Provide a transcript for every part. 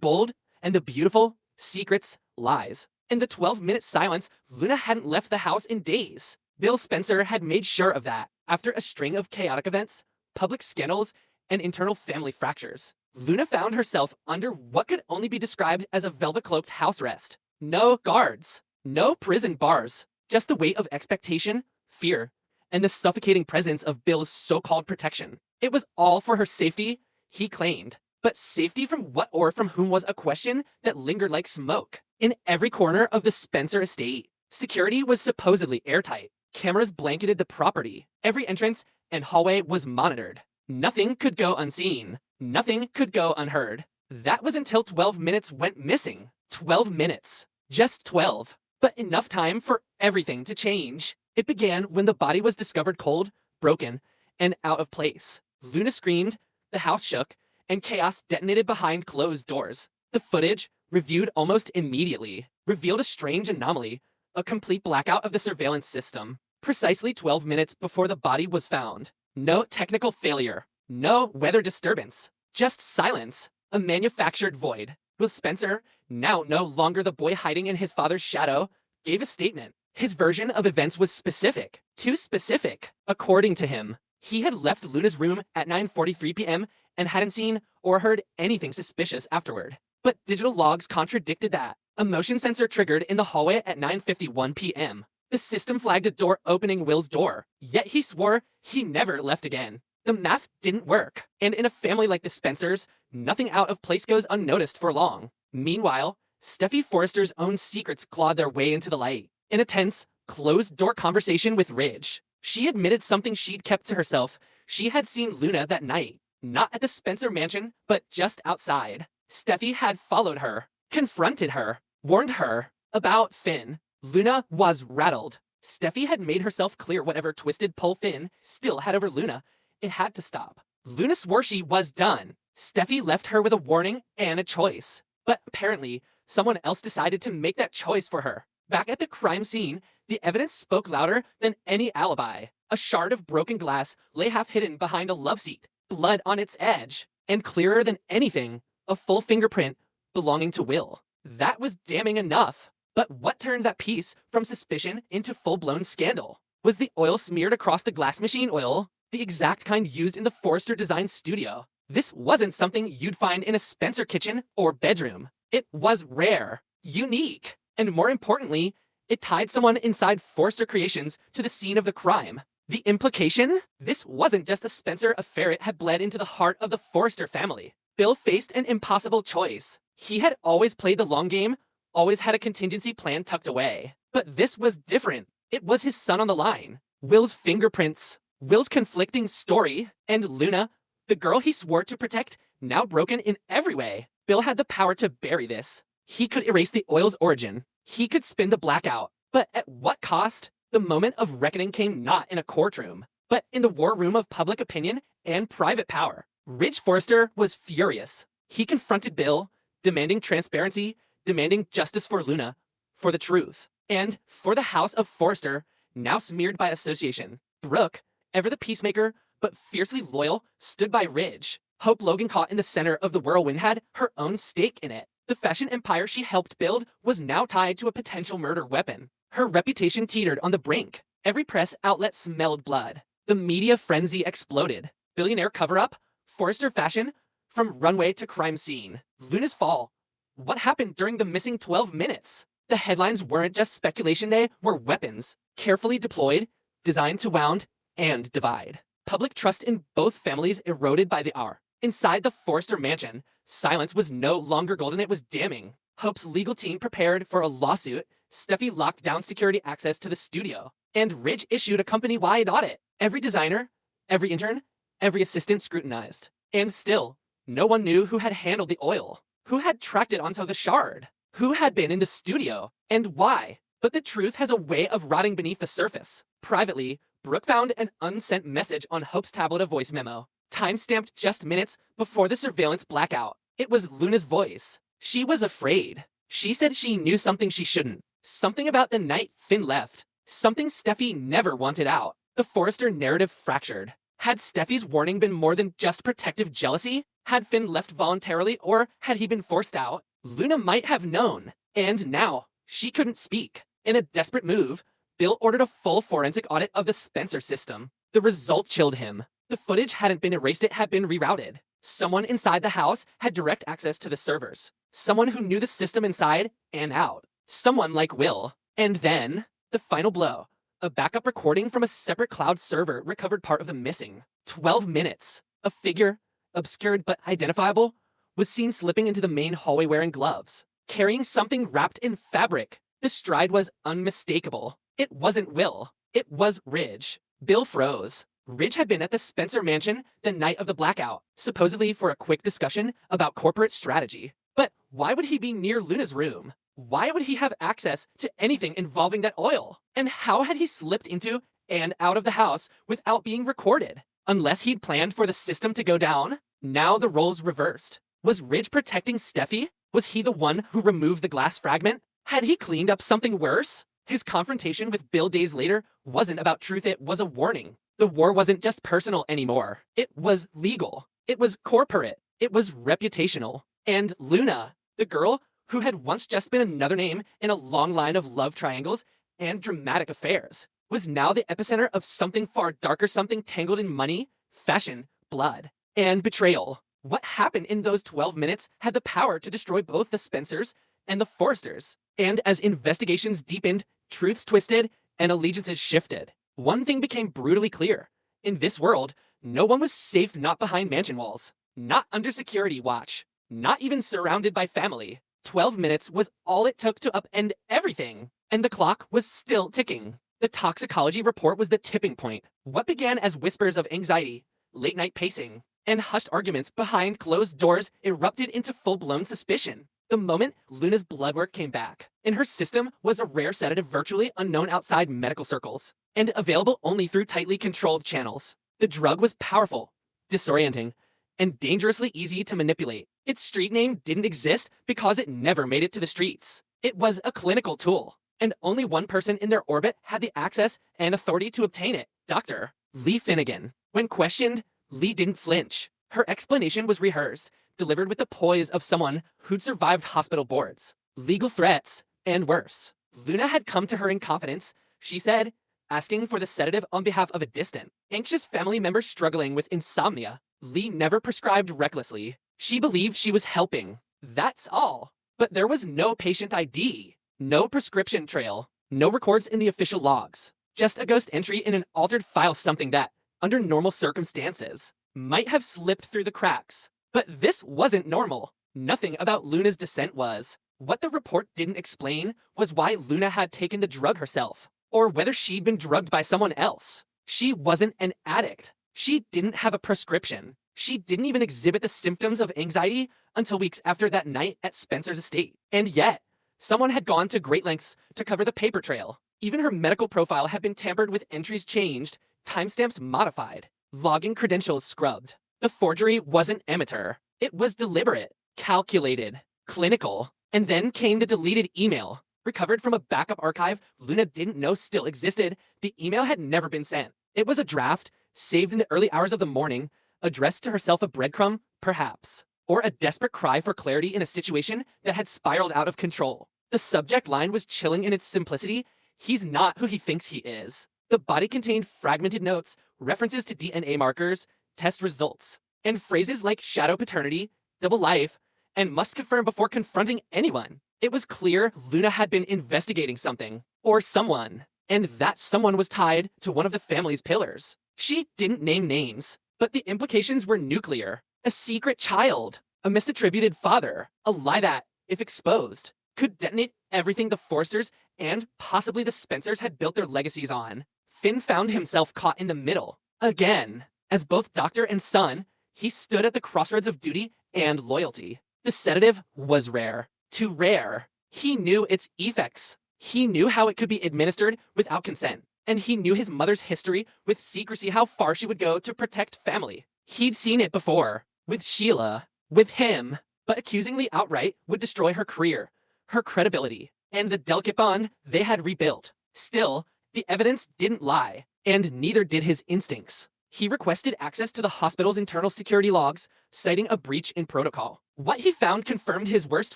bold and the beautiful, secrets, lies. In the 12-minute silence, Luna hadn't left the house in days. Bill Spencer had made sure of that. After a string of chaotic events, public scandals, and internal family fractures, Luna found herself under what could only be described as a velvet-cloaked house arrest. No guards, no prison bars, just the weight of expectation, fear, and the suffocating presence of Bill's so-called protection. It was all for her safety, he claimed. But safety from what or from whom was a question that lingered like smoke. In every corner of the Spencer estate, security was supposedly airtight. Cameras blanketed the property. Every entrance and hallway was monitored. Nothing could go unseen. Nothing could go unheard. That was until 12 minutes went missing. 12 minutes. Just 12. But enough time for everything to change. It began when the body was discovered cold, broken, and out of place. Luna screamed, the house shook, and chaos detonated behind closed doors. The footage, reviewed almost immediately, revealed a strange anomaly, a complete blackout of the surveillance system. Precisely 12 minutes before the body was found. No technical failure, no weather disturbance, just silence, a manufactured void. Will Spencer, now no longer the boy hiding in his father's shadow, gave a statement. His version of events was specific, too specific. According to him, he had left Luna's room at 9:43 p.m. and hadn't seen or heard anything suspicious afterward. But digital logs contradicted that. A motion sensor triggered in the hallway at 9:51 p.m. The system flagged a door opening Will's door, yet he swore he never left again. The math didn't work, and in a family like the Spencers, nothing out of place goes unnoticed for long. Meanwhile, Steffi Forrester's own secrets clawed their way into the light. In a tense, closed-door conversation with Ridge, she admitted something she'd kept to herself. She had seen Luna that night, not at the Spencer mansion, but just outside. Steffi had followed her, confronted her, warned her about Finn. Luna was rattled. Steffi had made herself clear whatever twisted pull Finn still had over Luna. It had to stop. Luna swore she was done. Steffi left her with a warning and a choice. But apparently, someone else decided to make that choice for her. Back at the crime scene, the evidence spoke louder than any alibi. A shard of broken glass lay half hidden behind a love seat, blood on its edge, and clearer than anything, a full fingerprint belonging to Will. That was damning enough. But what turned that piece from suspicion into full-blown scandal? Was the oil smeared across the glass machine oil, the exact kind used in the Forrester design studio? This wasn't something you'd find in a Spencer kitchen or bedroom. It was rare, unique, and more importantly, it tied someone inside Forrester Creations to the scene of the crime. The implication? This wasn't just a Spencer affair, it had bled into the heart of the Forrester family. Bill faced an impossible choice. He had always played the long game, always had a contingency plan tucked away. But this was different. It was his son on the line. Will's fingerprints, Will's conflicting story, and Luna, the girl he swore to protect, now broken in every way. Bill had the power to bury this. He could erase the oil's origin. He could spin the blackout. But at what cost? The moment of reckoning came not in a courtroom, but in the war room of public opinion and private power. Ridge Forrester was furious. He confronted Bill, demanding transparency, demanding justice for Luna, for the truth, and for the house of Forrester, now smeared by association. Brooke, ever the peacemaker, but fiercely loyal, stood by Ridge. Hope Logan, caught in the center of the whirlwind, had her own stake in it. The fashion empire she helped build was now tied to a potential murder weapon. Her reputation teetered on the brink. Every press outlet smelled blood. The media frenzy exploded. Billionaire cover-up, Forrester fashion, from runway to crime scene. Luna's fall. What happened during the missing 12 minutes? The headlines weren't just speculation, they were weapons, carefully deployed, designed to wound and divide. Public trust in both families eroded by the hour. Inside the Forrester mansion, silence was no longer golden, it was damning. Hope's legal team prepared for a lawsuit. Steffi locked down security access to the studio, and Ridge issued a company-wide audit. Every designer, every intern, every assistant scrutinized. And still, no one knew who had handled the oil, who had tracked it onto the shard, who had been in the studio, and why. But the truth has a way of rotting beneath the surface. Privately, Brooke found an unsent message on Hope's tablet, a voice memo, time-stamped just minutes before the surveillance blackout. It was Luna's voice. She was afraid. She said she knew something she shouldn't. Something about the night Finn left. Something Steffi never wanted out. The Forrester narrative fractured. Had Steffi's warning been more than just protective jealousy? Had Finn left voluntarily, or had he been forced out? Luna might have known. And now, she couldn't speak. In a desperate move, Bill ordered a full forensic audit of the Spencer system. The result chilled him. The footage hadn't been erased, it had been rerouted. Someone inside the house had direct access to the servers. Someone who knew the system inside and out. Someone like Will. And then, the final blow. A backup recording from a separate cloud server recovered part of the missing 12 minutes. A figure, obscured but identifiable, was seen slipping into the main hallway wearing gloves, carrying something wrapped in fabric. The stride was unmistakable. It wasn't Will. It was Ridge. Bill froze. Ridge had been at the Spencer mansion the night of the blackout, supposedly for a quick discussion about corporate strategy. But why would he be near Luna's room? Why would he have access to anything involving that oil? And how had he slipped into and out of the house without being recorded? Unless he'd planned for the system to go down? Now the roles reversed. Was Ridge protecting Steffi? Was he the one who removed the glass fragment? Had he cleaned up something worse? His confrontation with Bill days later wasn't about truth, it was a warning. The war wasn't just personal anymore. It was legal. It was corporate. It was reputational. And Luna, the girl who had once just been another name in a long line of love triangles and dramatic affairs, was now the epicenter of something far darker, something tangled in money, fashion, blood, and betrayal. What happened in those 12 minutes had the power to destroy both the Spencers and the Forresters. And as investigations deepened, truths twisted, and allegiances shifted, one thing became brutally clear. In this world, no one was safe not behind mansion walls, not under security watch, not even surrounded by family. 12 minutes was all it took to upend everything, and the clock was still ticking. The toxicology report was the tipping point. What began as whispers of anxiety, late-night pacing, and hushed arguments behind closed doors erupted into full-blown suspicion. The moment Luna's blood work came back, in her system was a rare sedative virtually unknown outside medical circles, and available only through tightly controlled channels. The drug was powerful, disorienting, and dangerously easy to manipulate. Its street name didn't exist because it never made it to the streets. It was a clinical tool, and only one person in their orbit had the access and authority to obtain it: Dr. Lee Finnegan. When questioned, Lee didn't flinch. Her explanation was rehearsed, delivered with the poise of someone who'd survived hospital boards, legal threats, and worse. Luna had come to her in confidence, she said, asking for the sedative on behalf of a distant, anxious family member struggling with insomnia. Lee never prescribed recklessly. She believed she was helping. That's all. But there was no patient ID, no prescription trail, no records in the official logs. Just a ghost entry in an altered file, something that, under normal circumstances, might have slipped through the cracks. But this wasn't normal. Nothing about Luna's descent was. What the report didn't explain was why Luna had taken the drug herself, or whether she'd been drugged by someone else. She wasn't an addict. She didn't have a prescription. She didn't even exhibit the symptoms of anxiety until weeks after that night at Spencer's estate. And yet, someone had gone to great lengths to cover the paper trail. Even her medical profile had been tampered with, entries changed, timestamps modified, login credentials scrubbed. The forgery wasn't amateur. It was deliberate, calculated, clinical. And then came the deleted email, recovered from a backup archive Luna didn't know still existed. The email had never been sent. It was a draft, saved in the early hours of the morning, addressed to herself, a breadcrumb, perhaps, or a desperate cry for clarity in a situation that had spiraled out of control. The subject line was chilling in its simplicity: he's not who he thinks he is. The body contained fragmented notes, references to DNA markers, test results, and phrases like shadow paternity, double life, and must confirm before confronting anyone. It was clear Luna had been investigating something, or someone, and that someone was tied to one of the family's pillars. She didn't name names, but the implications were nuclear. A secret child, a misattributed father, a lie that, if exposed, could detonate everything the Forsters and possibly the Spencers had built their legacies on. Finn found himself caught in the middle. Again. As both doctor and son, he stood at the crossroads of duty and loyalty. The sedative was rare. Too rare. He knew its effects. He knew how it could be administered without consent. And he knew his mother's history with secrecy, how far she would go to protect family. He'd seen it before. With Sheila. With him. But accusing Lee outright would destroy her career, her credibility, and the delicate bond they had rebuilt. Still, the evidence didn't lie, and neither did his instincts. He requested access to the hospital's internal security logs, citing a breach in protocol. What he found confirmed his worst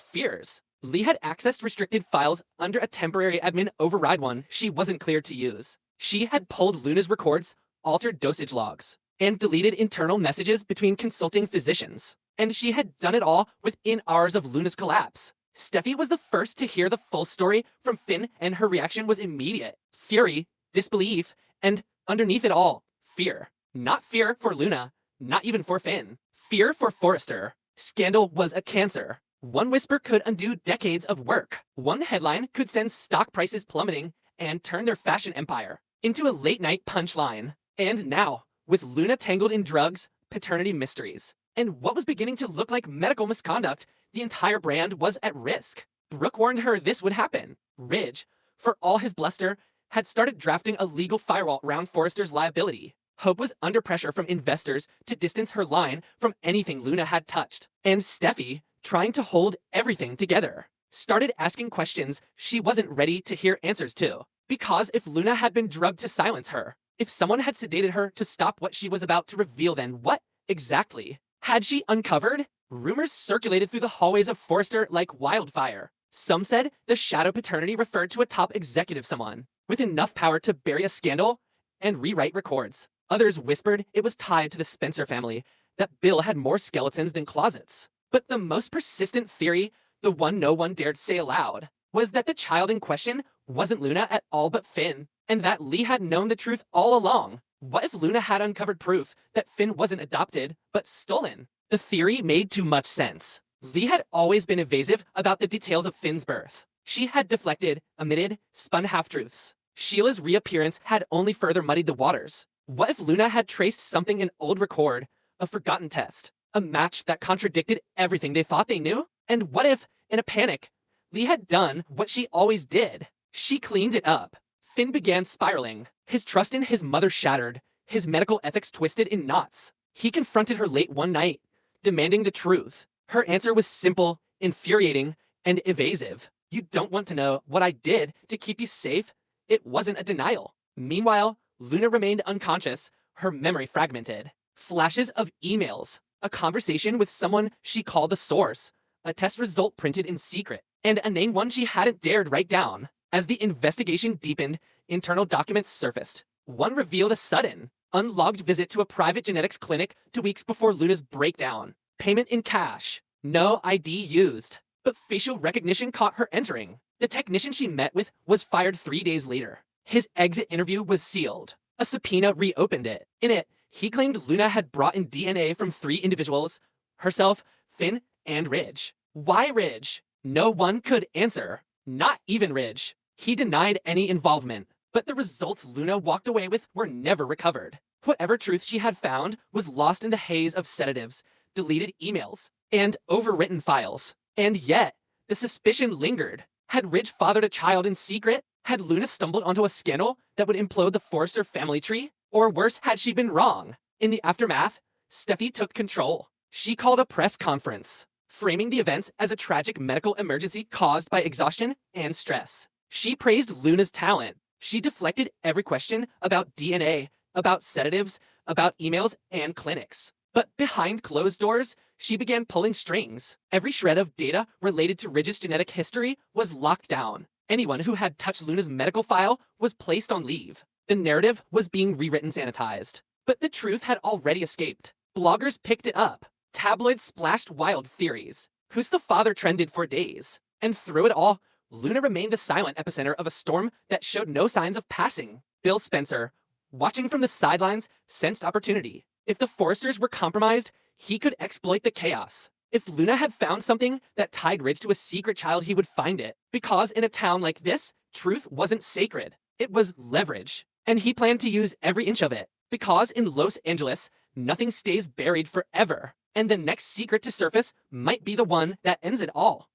fears. Lee had accessed restricted files under a temporary admin override one she wasn't cleared to use. She had pulled Luna's records, altered dosage logs, and deleted internal messages between consulting physicians. And she had done it all within hours of Luna's collapse. Steffi was the first to hear the full story from Finn, and her reaction was immediate. Fury, disbelief, and underneath it all, fear. Not fear for Luna, not even for Finn. Fear for Forrester. Scandal was a cancer. One whisper could undo decades of work. One headline could send stock prices plummeting and turn their fashion empire into a late-night punchline. And now, with Luna tangled in drugs, paternity mysteries, and what was beginning to look like medical misconduct, the entire brand was at risk. Brooke warned her this would happen. Ridge, for all his bluster, had started drafting a legal firewall around Forrester's liability. Hope was under pressure from investors to distance her line from anything Luna had touched. And Steffi, trying to hold everything together, started asking questions she wasn't ready to hear answers to. Because if Luna had been drugged to silence her, if someone had sedated her to stop what she was about to reveal, then what exactly had she uncovered? Rumors circulated through the hallways of Forrester like wildfire. Some said the shadow paternity referred to a top executive, someone with enough power to bury a scandal and rewrite records. Others whispered it was tied to the Spencer family, that Bill had more skeletons than closets. But the most persistent theory, the one no one dared say aloud, was that the child in question wasn't Luna at all but Finn, and that Lee had known the truth all along. What if Luna had uncovered proof that Finn wasn't adopted, but stolen? The theory made too much sense. Lee had always been evasive about the details of Finn's birth. She had deflected, omitted, spun half-truths. Sheila's reappearance had only further muddied the waters. What if Luna had traced something in old record, a forgotten test, a match that contradicted everything they thought they knew? And what if, in a panic, Lee had done what she always did? She cleaned it up. Finn began spiraling. His trust in his mother shattered, his medical ethics twisted in knots. He confronted her late one night, demanding the truth. Her answer was simple, infuriating, and evasive. You don't want to know what I did to keep you safe? It wasn't a denial. Meanwhile, Luna remained unconscious, her memory fragmented. Flashes of emails, a conversation with someone she called the source, a test result printed in secret, and a name one she hadn't dared write down. As the investigation deepened, internal documents surfaced. One revealed a sudden, unlogged visit to a private genetics clinic 2 weeks before Luna's breakdown. Payment in cash. No ID used. But facial recognition caught her entering. The technician she met with was fired 3 days later. His exit interview was sealed. A subpoena reopened it. In it, he claimed Luna had brought in DNA from 3 individuals: herself, Finn, and Ridge. Why Ridge? No one could answer. Not even Ridge. He denied any involvement. But the results Luna walked away with were never recovered. Whatever truth she had found was lost in the haze of sedatives, deleted emails, and overwritten files. And yet, the suspicion lingered. Had Ridge fathered a child in secret? Had Luna stumbled onto a scandal that would implode the Forrester family tree? Or worse, had she been wrong? In the aftermath, Steffi took control. She called a press conference, framing the events as a tragic medical emergency caused by exhaustion and stress. She praised Luna's talent. She deflected every question about DNA, about sedatives, about emails and clinics. But behind closed doors, she began pulling strings. Every shred of data related to Ridge's genetic history was locked down. Anyone who had touched Luna's medical file was placed on leave. The narrative was being rewritten, sanitized. But the truth had already escaped. Bloggers picked it up. Tabloids splashed wild theories. Who's the father trended for days. And through it all, Luna remained the silent epicenter of a storm that showed no signs of passing. Bill Spencer, watching from the sidelines, sensed opportunity. If the Forresters were compromised, he could exploit the chaos. If Luna had found something that tied Ridge to a secret child, he would find it. Because in a town like this, truth wasn't sacred. It was leverage. And he planned to use every inch of it. Because in Los Angeles, nothing stays buried forever. And the next secret to surface might be the one that ends it all.